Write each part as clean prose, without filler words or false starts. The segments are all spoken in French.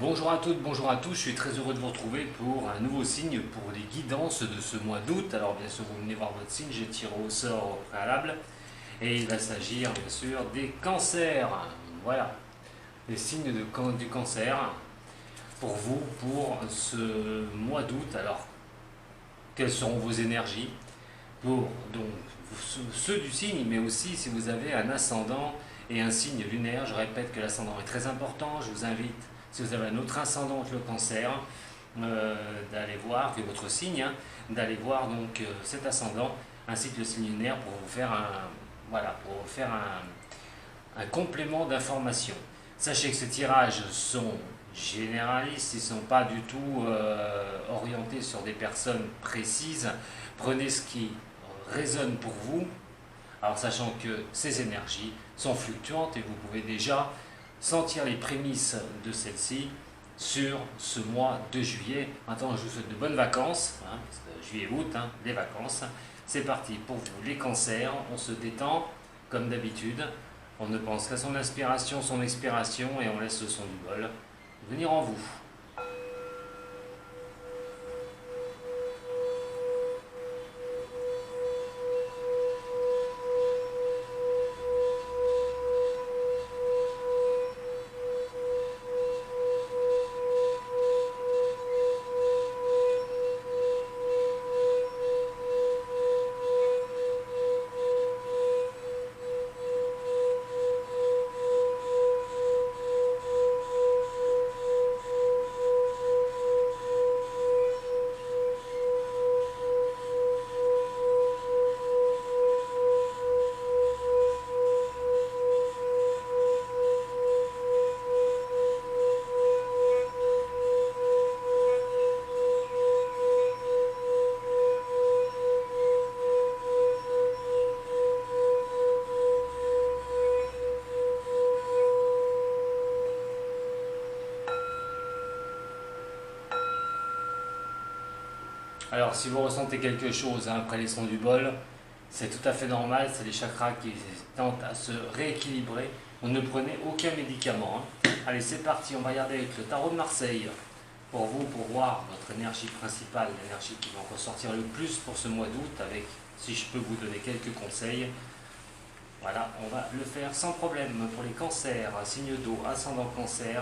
Bonjour à toutes, bonjour à tous, je suis très heureux de vous retrouver pour un nouveau signe pour les guidances de ce mois d'août. Alors bien sûr vous venez voir votre signe, j'ai tiré au sort au préalable et il va s'agir bien sûr des cancers. Voilà, les signes du cancer pour vous pour ce mois d'août. Alors quelles seront vos énergies pour donc ceux du signe, mais aussi si vous avez un ascendant et un signe lunaire. Je répète que l'ascendant est très important, je vous invite, si vous avez un autre ascendant que le cancer, d'aller voir, que votre signe, d'aller voir donc cet ascendant ainsi que le signe lunaire pour vous faire un complément d'information. Sachez que ces tirages sont généralistes, ils ne sont pas du tout orientés sur des personnes précises. Prenez ce qui résonne pour vous, alors sachant que ces énergies sont fluctuantes et vous pouvez déjà sentir les prémices de celle-ci sur ce mois de juillet. Maintenant, je vous souhaite de bonnes vacances, parce que juillet-août, les vacances. C'est parti pour vous, les cancers. On se détend comme d'habitude. On ne pense qu'à son inspiration, son expiration, et on laisse le son du bol venir en vous. Alors si vous ressentez quelque chose après les sons du bol, c'est tout à fait normal, c'est les chakras qui tentent à se rééquilibrer. Vous ne prenez aucun médicament. Allez, c'est parti, on va regarder avec le tarot de Marseille pour vous, pour voir votre énergie principale, l'énergie qui va ressortir le plus pour ce mois d'août, avec, si je peux vous donner quelques conseils. Voilà, on va le faire sans problème pour les cancers, signe d'eau, ascendant cancer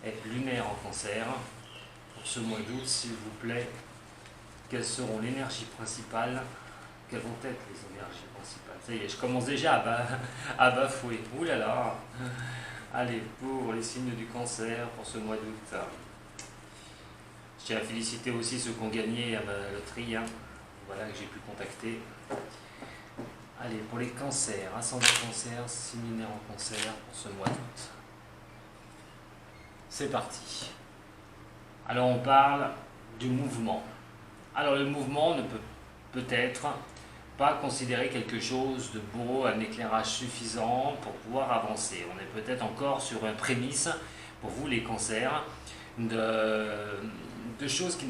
et lunaire en cancer. Pour ce mois d'août, s'il vous plaît, quelles seront l'énergie principale? Quelles vont être les énergies principales? Ça y est, je commence déjà à bafouer. Ouh là là. Allez, pour les signes du cancer pour ce mois d'août. Je tiens à féliciter aussi ceux qui ont gagné à ma loterie. Voilà, que j'ai pu contacter. Allez, pour les cancers, ascendant cancer, signe lunaire en cancer pour ce mois d'août. C'est parti. Alors on parle du mouvement. Alors le mouvement ne peut peut-être pas considérer quelque chose de beau, un éclairage suffisant pour pouvoir avancer. On est peut-être encore sur un prémisse, pour vous les cancers, de choses qui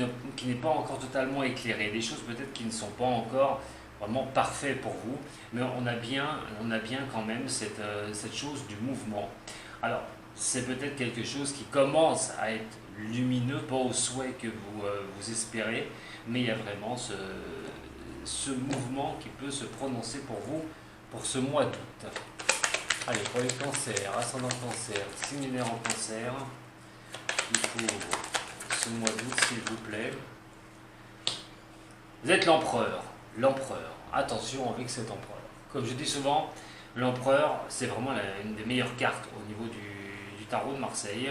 n'est pas encore totalement éclairées, des choses peut-être qui ne sont pas encore vraiment parfaites pour vous, mais on a bien quand même cette chose du mouvement. Alors c'est peut-être quelque chose qui commence à être lumineux, pas au souhait que vous espérez, mais il y a vraiment ce mouvement qui peut se prononcer pour vous pour ce mois d'août. Allez, pour les cancers, ascendant cancer, signe lunaire en cancer, pour ce mois d'août s'il vous plaît. Vous êtes l'empereur, attention avec cet empereur. Comme je dis souvent, l'empereur c'est vraiment une des meilleures cartes au niveau du tarot de Marseille,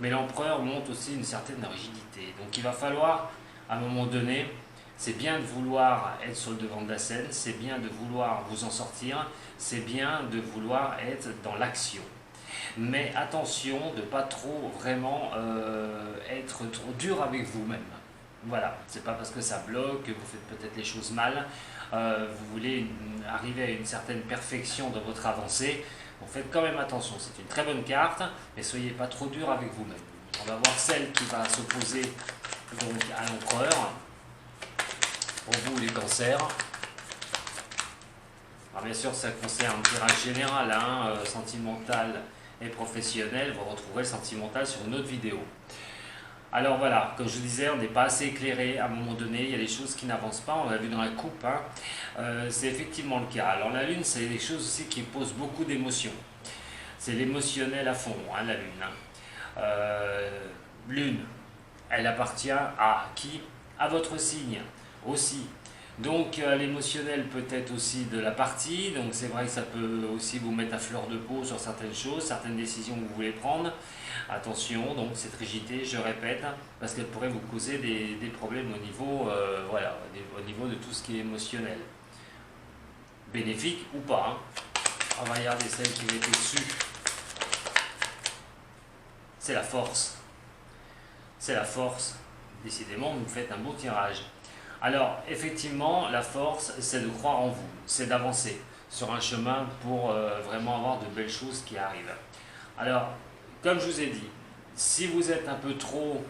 mais l'empereur montre aussi une certaine rigidité. Donc il va falloir, à un moment donné, c'est bien de vouloir être sur le devant de la scène, c'est bien de vouloir vous en sortir, c'est bien de vouloir être dans l'action. Mais attention de ne pas trop vraiment être trop dur avec vous-même. Voilà, c'est pas parce que ça bloque que vous faites peut-être les choses mal, vous voulez arriver à une certaine perfection de votre avancée. Donc faites quand même attention, c'est une très bonne carte, mais soyez pas trop dur avec vous-même. On va voir celle qui va s'opposer donc à l'empereur. Pour vous les cancers. Alors bien sûr ça concerne un tirage général, sentimental et professionnel. Vous retrouverez le sentimental sur une autre vidéo. Alors voilà, comme je vous disais, on n'est pas assez éclairé à un moment donné, il y a des choses qui n'avancent pas, on l'a vu dans la coupe, hein. C'est effectivement le cas. Alors la Lune, c'est des choses aussi qui posent beaucoup d'émotions. C'est l'émotionnel à fond, hein, la Lune. Lune, elle appartient à qui? À votre signe aussi. Donc l'émotionnel peut être aussi de la partie, donc c'est vrai que ça peut aussi vous mettre à fleur de peau sur certaines choses, certaines décisions que vous voulez prendre. Attention, donc cette rigidité, je répète, parce qu'elle pourrait vous causer des problèmes au niveau, voilà, au niveau de tout ce qui est émotionnel. Bénéfique ou pas, hein. On va regarder celle qui était dessus. C'est la force. C'est la force. Décidément, vous faites un beau tirage. Alors, effectivement, la force, c'est de croire en vous, c'est d'avancer sur un chemin pour vraiment avoir de belles choses qui arrivent. Alors, comme je vous ai dit, si vous êtes un peu trop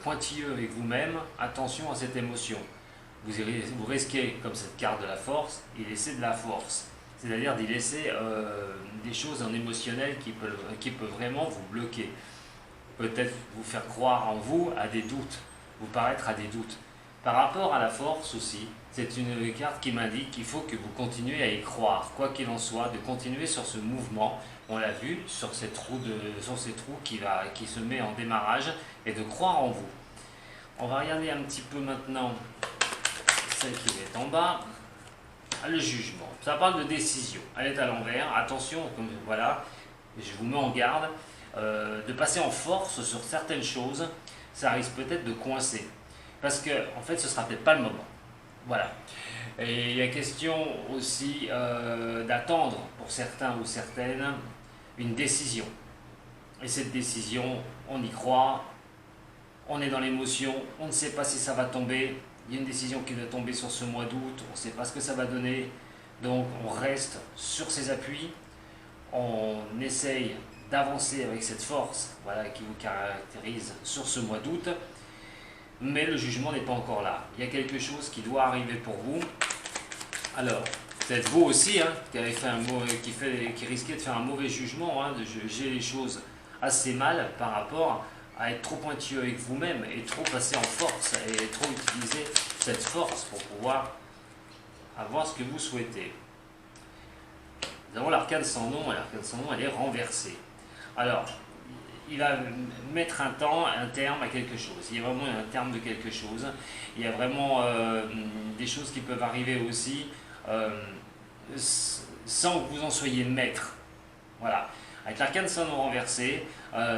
pointilleux avec vous-même, attention à cette émotion. Vous risquez, comme cette carte de la force, d'y laisser de la force. C'est-à-dire d'y laisser des choses en émotionnel qui peuvent vraiment vous bloquer. Peut-être vous faire croire en vous à des doutes, vous paraître à des doutes. Par rapport à la force aussi, c'est une carte qui m'indique qu'il faut que vous continuez à y croire, quoi qu'il en soit, de continuer sur ce mouvement, on l'a vu, sur ces trous qui se met en démarrage, et de croire en vous. On va regarder un petit peu maintenant celle qui est en bas, le jugement. Ça parle de décision, elle est à l'envers, attention, comme, voilà, je vous mets en garde, de passer en force sur certaines choses, ça risque peut-être de coincer. Parce que, en fait, ce ne sera peut-être pas le moment. Voilà. Et il y a question aussi d'attendre, pour certains ou certaines, une décision. Et cette décision, on y croit, on est dans l'émotion, on ne sait pas si ça va tomber. Il y a une décision qui doit tomber sur ce mois d'août, on ne sait pas ce que ça va donner. Donc, on reste sur ses appuis, on essaye d'avancer avec cette force, voilà, qui vous caractérise sur ce mois d'août. Mais le jugement n'est pas encore là. Il y a quelque chose qui doit arriver pour vous. Alors, peut-être vous aussi, hein, qui risquez de faire un mauvais jugement, hein, de juger les choses assez mal par rapport à être trop pointilleux avec vous-même et trop passer en force et trop utiliser cette force pour pouvoir avoir ce que vous souhaitez. Nous avons l'arcane sans nom, et l'arcane sans nom, elle est renversée. Alors, il va mettre un terme à quelque chose. Il y a vraiment un terme de quelque chose. Il y a vraiment des choses qui peuvent arriver aussi sans que vous en soyez maître. Voilà. Avec l'arcane sans nom renversé,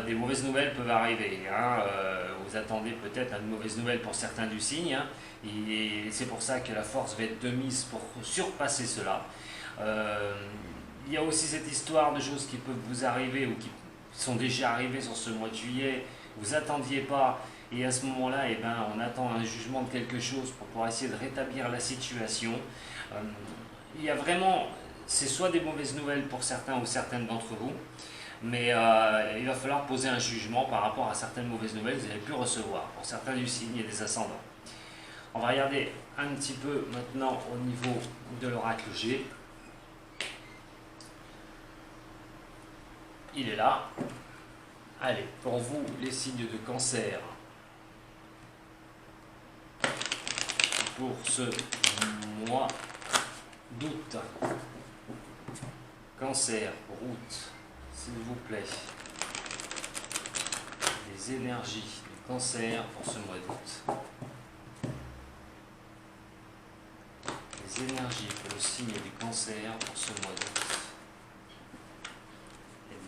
des mauvaises nouvelles peuvent arriver. Hein. Vous attendez peut-être une mauvaise nouvelle pour certains du signe. Hein. Et c'est pour ça que la force va être de mise pour surpasser cela. Il y a aussi cette histoire de choses qui peuvent vous arriver ou qui sont déjà arrivés sur ce mois de juillet, vous attendiez pas, et à ce moment-là, eh ben, on attend un jugement de quelque chose pour pouvoir essayer de rétablir la situation. Il y a vraiment, c'est soit des mauvaises nouvelles pour certains ou certaines d'entre vous, mais il va falloir poser un jugement par rapport à certaines mauvaises nouvelles que vous avez pu recevoir, pour certains du signe et des ascendants. On va regarder un petit peu maintenant au niveau de l'oracle G. Il est là. Allez, pour vous, les signes de Cancer, pour ce mois d'août. Cancer, route, s'il vous plaît. Les énergies du Cancer pour ce mois d'août. Les énergies pour le signe du Cancer pour ce mois d'août.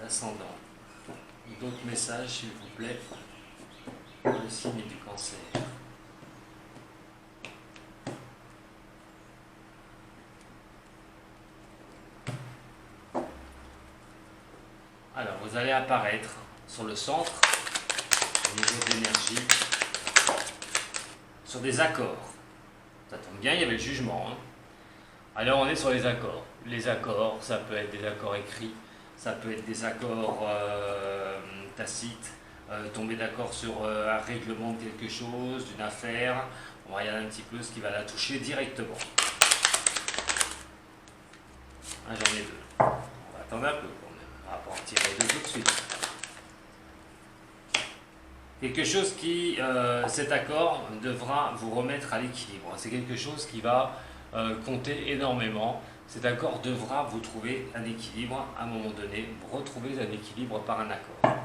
L'ascendant. D'autres messages, s'il vous plaît, pour le signe du Cancer. Alors, vous allez apparaître sur le centre, au niveau d'énergie, sur des accords. Ça tombe bien, il y avait le jugement. Hein. Alors, on est sur les accords. Les accords, ça peut être des accords écrits. Ça peut être des accords tacites, tomber d'accord sur un règlement de quelque chose, d'une affaire. On va regarder un petit peu ce qui va la toucher directement. Ah, j'en ai deux. On va attendre un peu quand même. On va pas en tirer deux tout de suite. Quelque chose qui, cet accord devra vous remettre à l'équilibre. C'est quelque chose qui va compter énormément. Cet accord devra vous trouver un équilibre à un moment donné. Vous retrouvez un équilibre par un accord.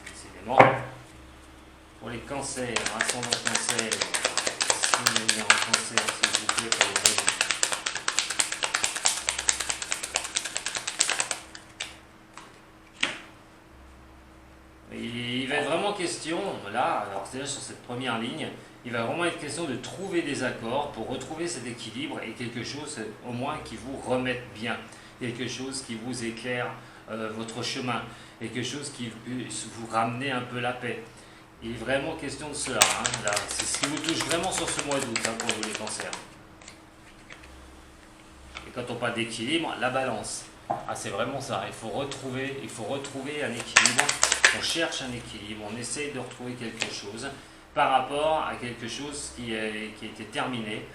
Décidément, pour les cancers, ascendant cancer, signe en cancer, s'il vous plaît, pour les régions. Il va être vraiment question, là, alors c'est-à-dire sur cette première ligne, il va vraiment être question de trouver des accords pour retrouver cet équilibre et quelque chose au moins qui vous remette bien, quelque chose qui vous éclaire votre chemin, quelque chose qui puisse vous ramener un peu la paix. Il est vraiment question de cela, hein, là, c'est ce qui vous touche vraiment sur ce mois d'août, hein, pour vous les cancers. Et quand on parle d'équilibre, la balance, ah, c'est vraiment ça, il faut retrouver un équilibre. On cherche un équilibre, on essaye de retrouver quelque chose par rapport à quelque chose qui était terminé,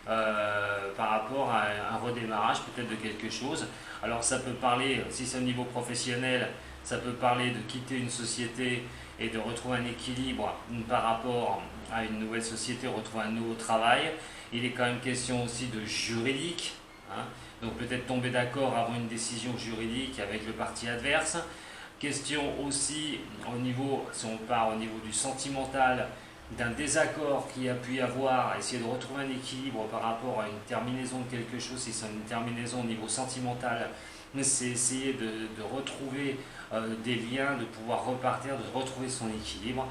par rapport à un redémarrage peut-être de quelque chose. Alors ça peut parler, si c'est au niveau professionnel, ça peut parler de quitter une société et de retrouver un équilibre par rapport à une nouvelle société, retrouver un nouveau travail. Il est quand même question aussi de juridique, hein, donc peut-être tomber d'accord, avoir une décision juridique avec le parti adverse. Question aussi au niveau, si on part au niveau du sentimental, d'un désaccord qu'il y a pu y avoir, essayer de retrouver un équilibre par rapport à une terminaison de quelque chose, si c'est une terminaison au niveau sentimental, c'est essayer de retrouver des liens, de pouvoir repartir, de retrouver son équilibre.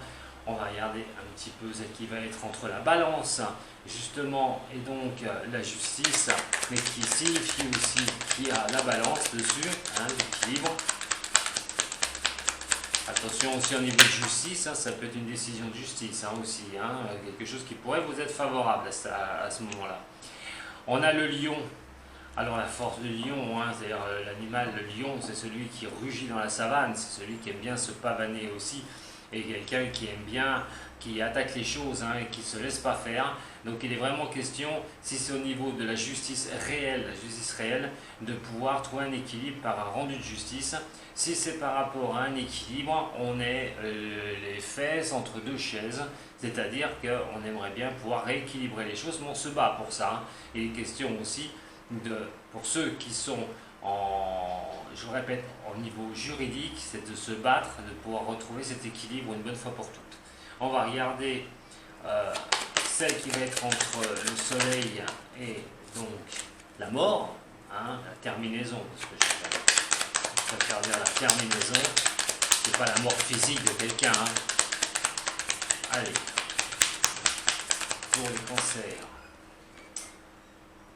On va regarder un petit peu ce qui va être entre la balance, justement, et donc la justice, mais qui signifie aussi qu'il y a la balance dessus, hein, l'équilibre. Attention aussi au niveau de justice, hein, ça peut être une décision de justice, hein, aussi, hein, quelque chose qui pourrait vous être favorable à ce moment-là. On a le lion. Alors la force du lion, hein, c'est-à-dire l'animal, le lion, c'est celui qui rugit dans la savane, c'est celui qui aime bien se pavaner aussi, et quelqu'un qui aime bien, qui attaque les choses, hein, et qui ne se laisse pas faire. Donc il est vraiment question, si c'est au niveau de la justice réelle, de pouvoir trouver un équilibre par un rendu de justice. Si c'est par rapport à un équilibre, on est les fesses entre deux chaises, c'est-à-dire qu'on aimerait bien pouvoir rééquilibrer les choses, mais on se bat pour ça. Hein. Il est question aussi, pour ceux qui sont je vous répète, au niveau juridique, c'est de se battre, de pouvoir retrouver cet équilibre une bonne fois pour toutes. On va regarder celle qui va être entre le soleil et donc la mort, hein, la terminaison, parce que je préfère dire la terminaison, c'est pas la mort physique de quelqu'un. Hein. Allez, pour les cancers.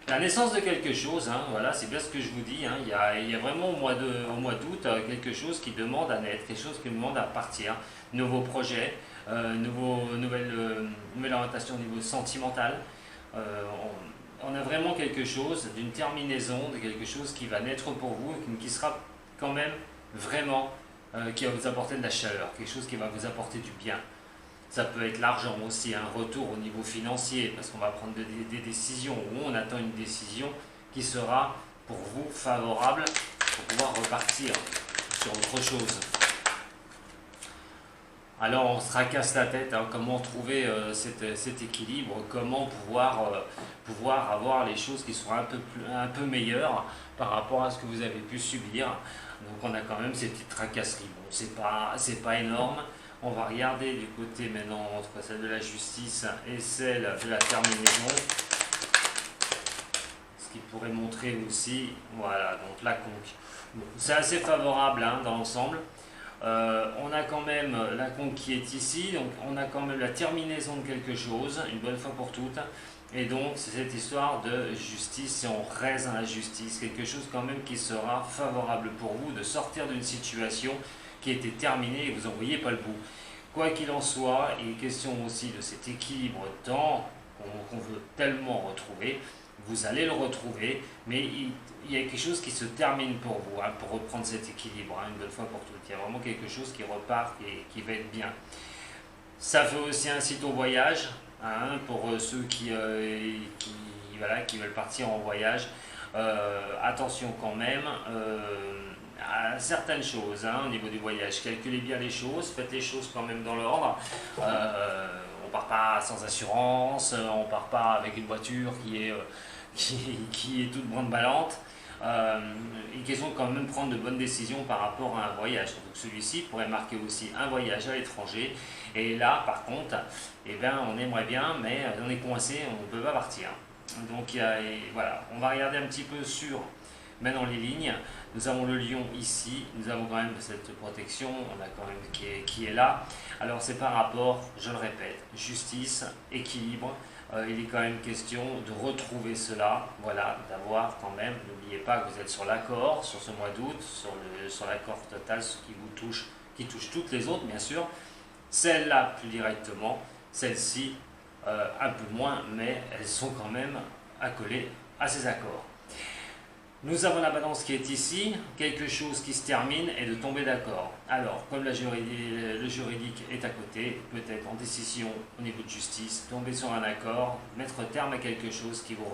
La naissance de quelque chose, hein, voilà, c'est bien ce que je vous dis, hein, il y a vraiment au mois d'août quelque chose qui demande à naître, quelque chose qui demande à partir, nouveaux projets, nouvelle orientation au niveau sentimental. On a vraiment quelque chose d'une terminaison, de quelque chose qui va naître pour vous, qui sera quand même vraiment, qui va vous apporter de la chaleur, quelque chose qui va vous apporter du bien. Ça peut être l'argent aussi, un retour au niveau financier, parce qu'on va prendre des décisions, ou on attend une décision qui sera pour vous favorable pour pouvoir repartir sur autre chose. Alors on se tracasse la tête, hein, comment trouver cet équilibre, comment pouvoir avoir les choses qui seront un peu meilleures par rapport à ce que vous avez pu subir. Donc on a quand même ces petites tracasseries. Bon, c'est pas énorme. On va regarder du côté maintenant entre celle de la justice et celle de la terminaison. Ce qui pourrait montrer aussi, voilà, donc la conque. Bon, c'est assez favorable, hein, dans l'ensemble. On a quand même la conque qui est ici, donc on a quand même la terminaison de quelque chose, une bonne fois pour toutes. Et donc c'est cette histoire de justice, si on reste dans la justice, quelque chose quand même qui sera favorable pour vous, de sortir d'une situation qui était terminé et vous n'en voyez pas le bout. Quoi qu'il en soit, il est question aussi de cet équilibre temps qu'on veut tellement retrouver. Vous allez le retrouver, mais il y a quelque chose qui se termine pour vous, hein, pour reprendre cet équilibre, hein, une bonne fois pour toutes. Il y a vraiment quelque chose qui repart et qui va être bien. Ça fait aussi un site au voyage, hein, pour ceux qui voilà, qui veulent partir en voyage. Attention quand même à certaines choses au niveau du voyage. Calculez bien les choses, faites les choses quand même dans l'ordre. On part pas sans assurance, on part pas avec une voiture qui est toute brinque-ballante. Il est question de quand même prendre de bonnes décisions par rapport à un voyage. Donc celui-ci pourrait marquer aussi un voyage à l'étranger. Et là, par contre, eh ben, on aimerait bien, mais on est coincé, on ne peut pas partir. Donc voilà, on va regarder un petit peu sur maintenant les lignes. Nous avons le lion ici, nous avons quand même cette protection, on a quand même qui est là. Alors c'est par rapport, je le répète, justice, équilibre. Il est quand même question de retrouver cela, voilà, d'avoir quand même, n'oubliez pas que vous êtes sur l'accord, sur ce mois d'août, sur l'accord total, ce qui vous touche, qui touche toutes les autres bien sûr. Celle-là plus directement, celle-ci un peu moins, mais elles sont quand même accolées à ces accords. Nous avons la balance qui est ici, quelque chose qui se termine et de tomber d'accord. Alors, comme le juridique est à côté, peut-être en décision au niveau de justice, tomber sur un accord, mettre terme à quelque chose qui vous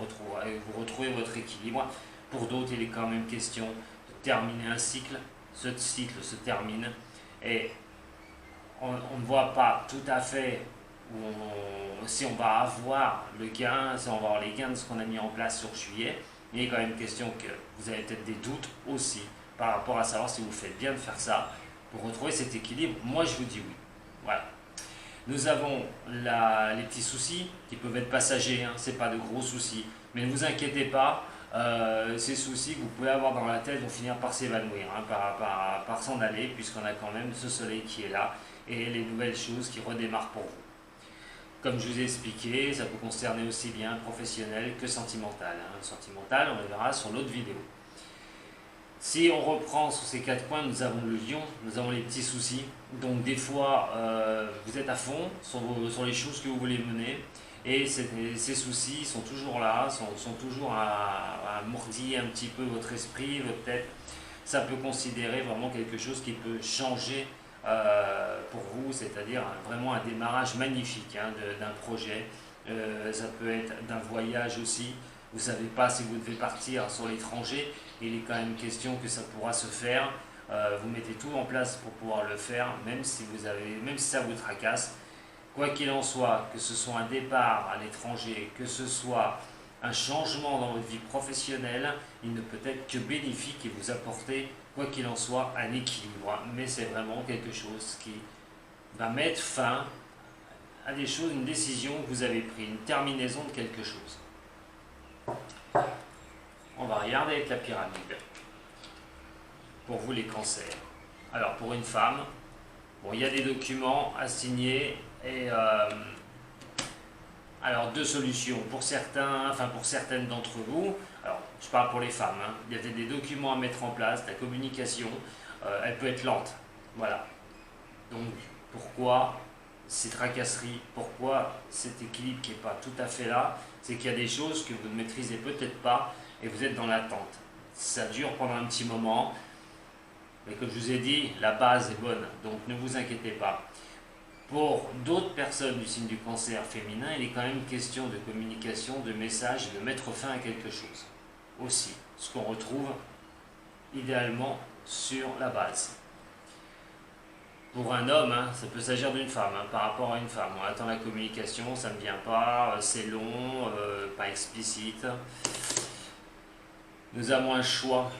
retrouvez votre équilibre. Pour d'autres, il est quand même question de terminer un cycle. Ce cycle se termine et on ne voit pas tout à fait si on va avoir le gain, si on va avoir les gains de ce qu'on a mis en place sur juillet. Il est quand même question que vous avez peut-être des doutes aussi par rapport à savoir si vous faites bien de faire ça pour retrouver cet équilibre. Moi, je vous dis oui. Voilà. Nous avons les petits soucis qui peuvent être passagers, hein, ce n'est pas de gros soucis. Mais ne vous inquiétez pas, ces soucis que vous pouvez avoir dans la tête vont finir par s'évanouir, hein, par s'en aller, puisqu'on a quand même ce soleil qui est là et les nouvelles choses qui redémarrent pour vous. Comme je vous ai expliqué, ça peut concerner aussi bien professionnel que sentimental. Sentimental, on le verra sur l'autre vidéo. Si on reprend sur ces 4 points, nous avons le lion, nous avons les petits soucis. Donc des fois, vous êtes à fond sur les choses que vous voulez mener. Et ces soucis sont toujours là, sont toujours à mordiller un petit peu votre esprit, votre tête. Ça peut considérer vraiment quelque chose qui peut changer pour vous, c'est-à-dire vraiment un démarrage magnifique d'un projet. Ça peut être d'un voyage aussi. Vous ne savez pas si vous devez partir sur l'étranger. Il est quand même question que ça pourra se faire. Vous mettez tout en place pour pouvoir le faire, même si ça vous tracasse. Quoi qu'il en soit, que ce soit un départ à l'étranger, que ce soit un changement dans votre vie professionnelle, il ne peut être que bénéfique et vous apporter, quoi qu'il en soit, un équilibre. Mais c'est vraiment quelque chose qui va mettre fin à des choses, une décision que vous avez prise, une terminaison de quelque chose. On va regarder avec la pyramide. Pour vous, les cancers. Alors, pour une femme, bon, il y a des documents à signer et alors 2 solutions pour certaines d'entre vous. Alors, je parle pour les femmes. Il y a des documents à mettre en place, la communication, elle peut être lente. Voilà. Donc, pourquoi ces tracasseries, pourquoi cet équilibre qui n'est pas tout à fait là? C'est qu'il y a des choses que vous ne maîtrisez peut-être pas et vous êtes dans l'attente. Ça dure pendant un petit moment, mais comme je vous ai dit, la base est bonne, donc ne vous inquiétez pas. Pour d'autres personnes du signe du cancer féminin, il est quand même question de communication, de message, de mettre fin à quelque chose. Aussi, ce qu'on retrouve idéalement sur la base. Pour un homme, ça peut s'agir d'une femme, par rapport à une femme. On attend la communication, ça ne vient pas, c'est long, pas explicite. Nous avons un choix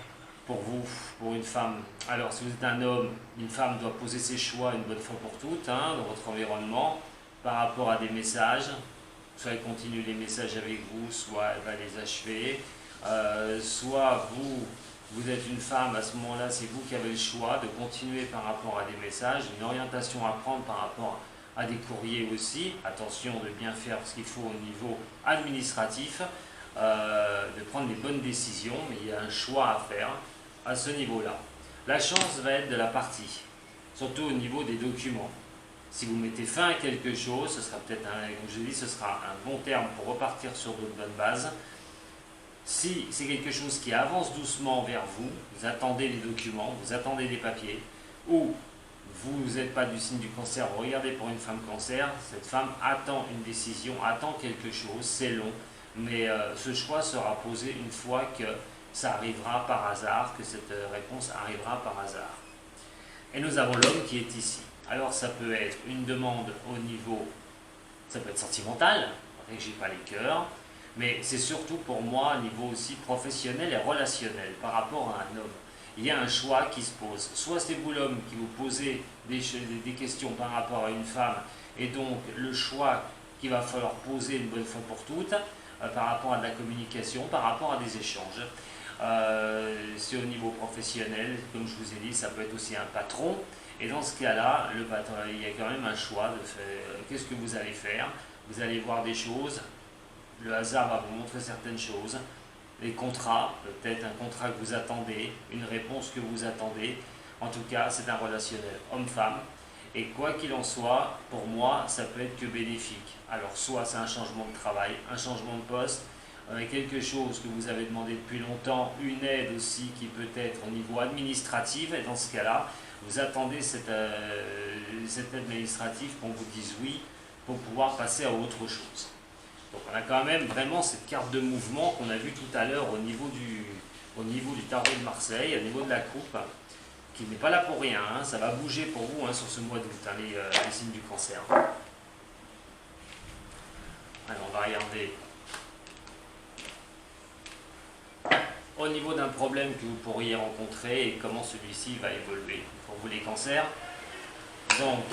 pour vous, pour une femme. Alors, si vous êtes un homme, une femme doit poser ses choix une bonne fois pour toutes dans votre environnement par rapport à des messages. Soit elle continue les messages avec vous, soit elle va les achever. Soit vous êtes une femme, à ce moment-là, c'est vous qui avez le choix de continuer par rapport à des messages, une orientation à prendre par rapport à des courriers aussi. Attention de bien faire ce qu'il faut au niveau administratif, de prendre les bonnes décisions, mais il y a un choix à faire à ce niveau-là. La chance va être de la partie, surtout au niveau des documents. Si vous mettez fin à quelque chose, ce sera peut-être, comme je dis, ce sera un bon terme pour repartir sur de bonnes bases. Si c'est quelque chose qui avance doucement vers vous, vous attendez les documents, vous attendez des papiers, ou vous n'êtes pas du signe du cancer, vous regardez pour une femme cancer, cette femme attend une décision, attend quelque chose, c'est long, mais ce choix sera posé une fois que ça arrivera par hasard, que cette réponse arrivera par hasard. Et nous avons l'homme qui est ici. Alors ça peut être une demande au niveau, ça peut être sentimental, régit pas les cœurs, mais c'est surtout pour moi au niveau aussi professionnel et relationnel par rapport à un homme. Il y a un choix qui se pose. Soit c'est vous l'homme qui vous posez des questions par rapport à une femme, et donc le choix qu'il va falloir poser une bonne fois pour toutes, par rapport à de la communication, par rapport à des échanges. C'est au niveau professionnel, comme je vous ai dit, ça peut être aussi un patron. Et dans ce cas-là, le patron, il y a quand même un choix de faire. Qu'est-ce que vous allez faire? Vous allez voir des choses, le hasard va vous montrer certaines choses, les contrats, peut-être un contrat que vous attendez, une réponse que vous attendez. En tout cas, c'est un relationnel homme-femme. Et quoi qu'il en soit, pour moi, ça peut être que bénéfique. Alors, soit c'est un changement de travail, un changement de poste, quelque chose que vous avez demandé depuis longtemps, une aide aussi qui peut être au niveau administratif, et dans ce cas-là, vous attendez cette aide administrative qu'on vous dise oui pour pouvoir passer à autre chose. Donc on a quand même vraiment cette carte de mouvement qu'on a vue tout à l'heure au niveau du tarot de Marseille, au niveau de la coupe, qui n'est pas là pour rien, hein. Ça va bouger pour vous sur ce mois d'août, les signes du cancer. Alors on va regarder au niveau d'un problème que vous pourriez rencontrer et comment celui-ci va évoluer pour vous les cancers. Donc,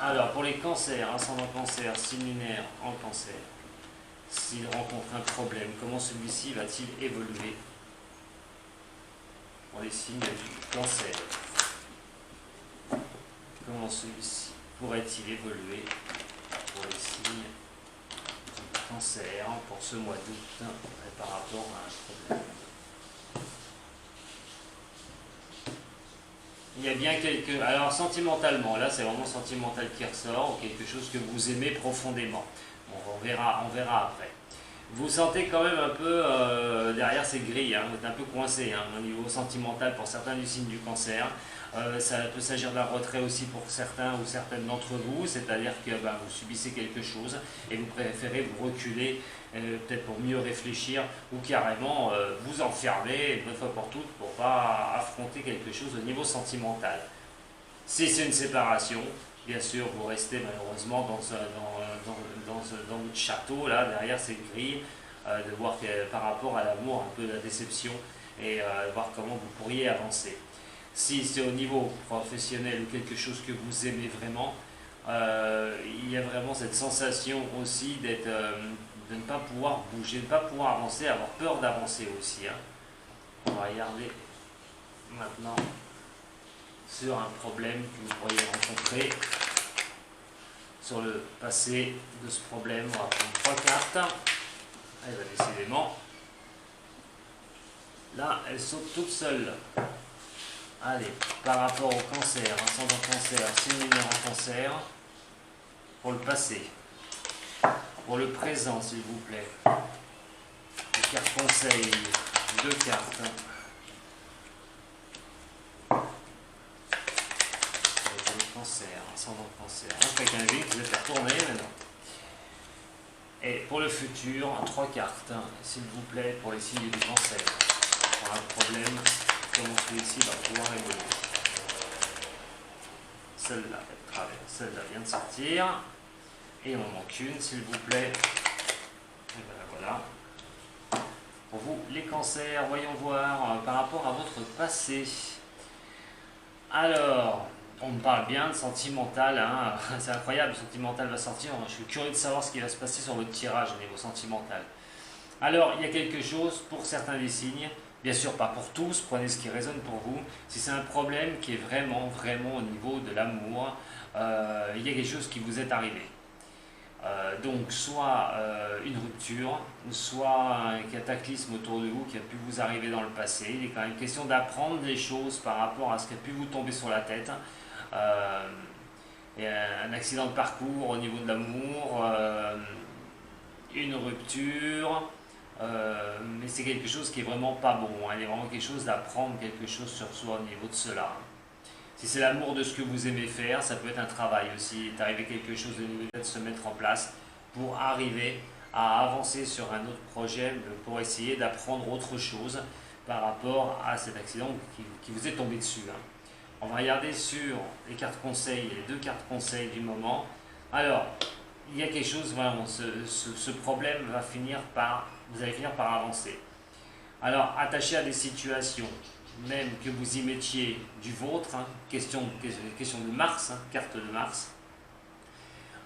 alors pour les cancers, ascendant cancer, signe lunaire en cancer, s'il rencontre un problème, comment celui-ci va-t-il évoluer pour les signes du cancer? Comment celui-ci pourrait-il évoluer pour les signes du cancer pour ce mois d'août par rapport à un problème? Il y a bien quelques... Alors sentimentalement, là c'est vraiment sentimental qui ressort, ou quelque chose que vous aimez profondément. Bon, on verra après. Vous sentez quand même un peu derrière ces grilles, vous êtes un peu coincé au niveau sentimental pour certains du signe du cancer. Ça peut s'agir d'un retrait aussi pour certains ou certaines d'entre vous, c'est-à-dire que vous subissez quelque chose et vous préférez vous reculer, peut-être pour mieux réfléchir, ou carrément vous enfermer une fois pour toutes pour ne pas affronter quelque chose au niveau sentimental. Si c'est une séparation, bien sûr, vous restez malheureusement dans votre château, là, derrière ces grilles, de voir par rapport à l'amour, un peu la déception, et voir comment vous pourriez avancer. Si c'est au niveau professionnel ou quelque chose que vous aimez vraiment, il y a vraiment cette sensation aussi de ne pas pouvoir bouger, de ne pas pouvoir avancer, avoir peur d'avancer aussi. On va regarder maintenant sur un problème que vous pourriez rencontrer. Sur le passé de ce problème, on va prendre 3 cartes. Décidément, là, elles sautent toutes seules. Allez, par rapport au cancer, ascendant cancer, signe lunaire en cancer, pour le passé, pour le présent, s'il vous plaît. Les cartes conseils, 2 cartes. Cancer, ascendant cancer. Avec un vide, je vais faire tourner maintenant. Et pour le futur, 3 cartes, s'il vous plaît, pour les signes du cancer. Pour un problème, comment celui-ci va pouvoir évoluer. Celle-là, elle traverse. Celle-là vient de sortir. Et il en manque une, s'il vous plaît. Et voilà. Pour vous, les cancers, voyons voir par rapport à votre passé. Alors, on me parle bien de sentimental, c'est incroyable, le sentimental va sortir. Je suis curieux de savoir ce qui va se passer sur votre tirage au niveau sentimental. Alors, il y a quelque chose pour certains des signes, bien sûr pas pour tous, prenez ce qui résonne pour vous. Si c'est un problème qui est vraiment au niveau de l'amour, il y a quelque chose qui vous est arrivé. Donc soit une rupture, soit un cataclysme autour de vous qui a pu vous arriver dans le passé. Il est quand même question d'apprendre des choses par rapport à ce qui a pu vous tomber sur la tête. Et un accident de parcours au niveau de l'amour, une rupture, mais c'est quelque chose qui est vraiment pas bon. Il y a vraiment quelque chose d'apprendre quelque chose sur soi au niveau de cela. Si c'est l'amour de ce que vous aimez faire, ça peut être un travail aussi. Il est arrivé quelque chose de nouveau, de se mettre en place pour arriver à avancer sur un autre projet pour essayer d'apprendre autre chose par rapport à cet accident qui vous est tombé dessus. On va regarder sur les cartes conseils, les 2 cartes conseils du moment. Alors, il y a quelque chose, voilà, ce problème va finir par, vous allez finir par avancer. Alors, attaché à des situations, même que vous y mettiez du vôtre, question de Mars, carte de Mars,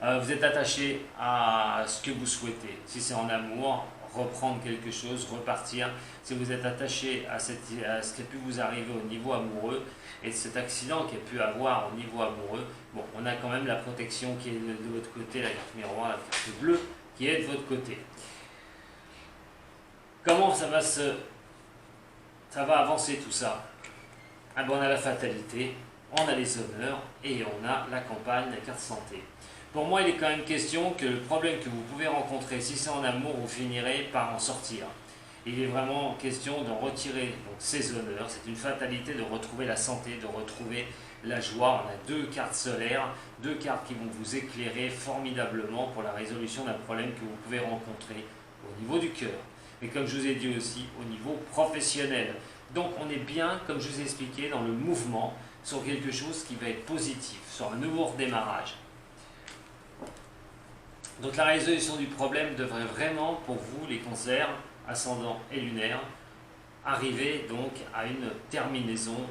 vous êtes attaché à ce que vous souhaitez. Si c'est en amour, reprendre quelque chose, repartir. Si vous êtes attaché à ce qui a pu vous arriver au niveau amoureux et cet accident qu'il y a pu avoir au niveau amoureux, bon, on a quand même la protection qui est de votre côté, la carte miroir, la carte bleue qui est de votre côté. Comment ça va avancer tout ça? Ah ben, on a la fatalité, on a les honneurs et on a la campagne, la carte santé. Pour moi, il est quand même question que le problème que vous pouvez rencontrer, si c'est en amour, vous finirez par en sortir. Il est vraiment question de retirer donc, ces honneurs. C'est une fatalité de retrouver la santé, de retrouver la joie. On a 2 cartes solaires, 2 cartes qui vont vous éclairer formidablement pour la résolution d'un problème que vous pouvez rencontrer au niveau du cœur. Mais comme je vous ai dit aussi, au niveau professionnel. Donc on est bien, comme je vous ai expliqué, dans le mouvement sur quelque chose qui va être positif, sur un nouveau redémarrage. Donc la résolution du problème devrait vraiment, pour vous, les cancers, ascendants et lunaires, arriver donc à une terminaison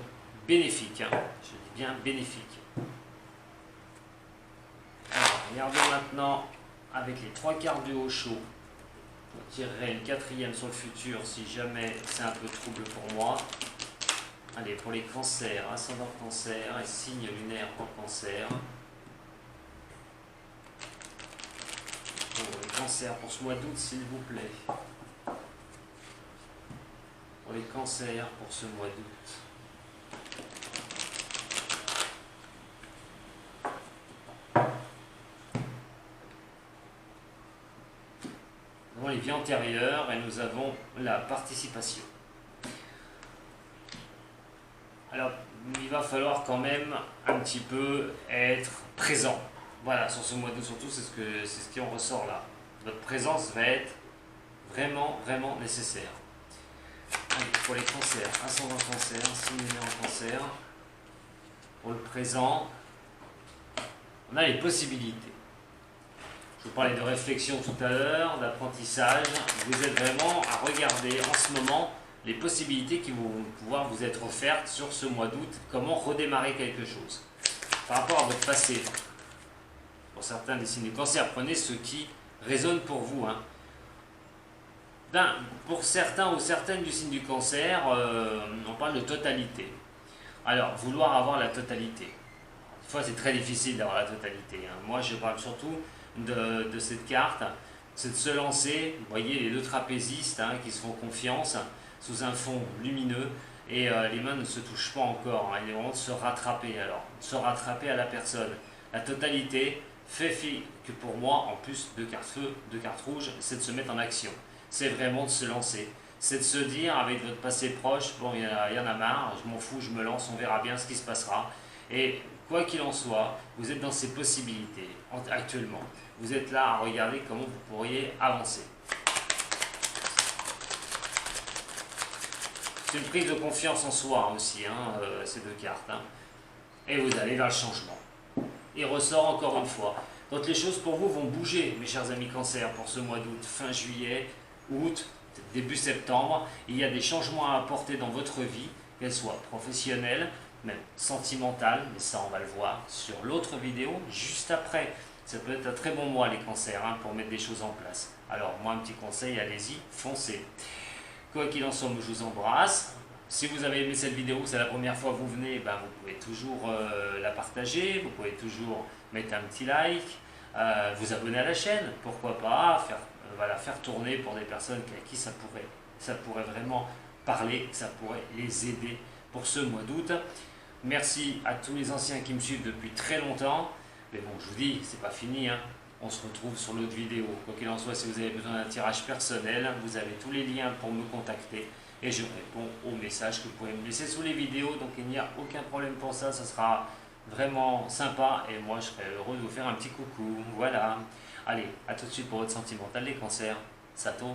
bénéfique. Je dis bien bénéfique. Alors, regardons maintenant avec les 3 cartes du haut chaud. Je tirerai une 4e sur le futur si jamais c'est un peu trouble pour moi. Allez, pour les cancers, ascendant cancer et signe lunaire pour cancer. Pour les cancers pour ce mois d'août, s'il vous plaît. Pour les cancers pour ce mois d'août. Nous avons les vies antérieures et nous avons la participation. Alors, il va falloir quand même un petit peu être présent. Voilà, sur ce mois d'août surtout, c'est ce qui en ressort là. Votre présence va être vraiment, vraiment nécessaire. Allez, pour les cancers, ascendant cancer, signe lunaire en cancer. Pour le présent, on a les possibilités. Je vous parlais de réflexion tout à l'heure, d'apprentissage. Vous êtes vraiment à regarder en ce moment les possibilités qui vont pouvoir vous être offertes sur ce mois d'août. Comment redémarrer quelque chose par rapport à votre passé. Pour certains des signes du cancer, prenez ce qui résonne pour vous. Pour certains ou certaines du signe du cancer, on parle de totalité. Alors, vouloir avoir la totalité. Des fois, c'est très difficile d'avoir la totalité. Moi, je parle surtout de cette carte, c'est de se lancer. Vous voyez les 2 trapézistes qui se font confiance sous un fond lumineux et les mains ne se touchent pas encore. Il est vraiment de se rattraper. Alors, de se rattraper à la personne. La totalité fait fi que pour moi, en plus 2 cartes feu, 2 cartes rouges, c'est de se mettre en action. C'est vraiment de se lancer. C'est de se dire avec votre passé proche, bon, il y en a marre, je m'en fous, je me lance, on verra bien ce qui se passera. Et quoi qu'il en soit, vous êtes dans ces possibilités actuellement. Vous êtes là à regarder comment vous pourriez avancer. C'est une prise de confiance en soi aussi, ces 2 cartes. Et vous allez vers le changement. Il ressort encore une fois. Donc les choses pour vous vont bouger, mes chers amis cancer, pour ce mois d'août, fin juillet, août, début septembre. Il y a des changements à apporter dans votre vie, qu'elles soient professionnelles, même sentimentales, mais ça on va le voir sur l'autre vidéo juste après. Ça peut être un très bon mois les cancers pour mettre des choses en place. Alors moi un petit conseil, allez-y, foncez. Quoi qu'il en soit, je vous embrasse. Si vous avez aimé cette vidéo, c'est la première fois que vous venez, vous pouvez toujours la partager, vous pouvez toujours mettre un petit like, vous abonner à la chaîne, pourquoi pas, faire tourner pour des personnes à qui ça pourrait vraiment parler, ça pourrait les aider pour ce mois d'août. Merci à tous les anciens qui me suivent depuis très longtemps, mais bon, je vous dis, c'est pas fini, on se retrouve sur l'autre vidéo. Quoi qu'il en soit, si vous avez besoin d'un tirage personnel, vous avez tous les liens pour me contacter. Et je réponds aux messages que vous pouvez me laisser sous les vidéos, donc il n'y a aucun problème pour ça, ça sera vraiment sympa et moi je serais heureux de vous faire un petit coucou. Voilà. Allez, à tout de suite pour votre sentimental des cancers. Sato.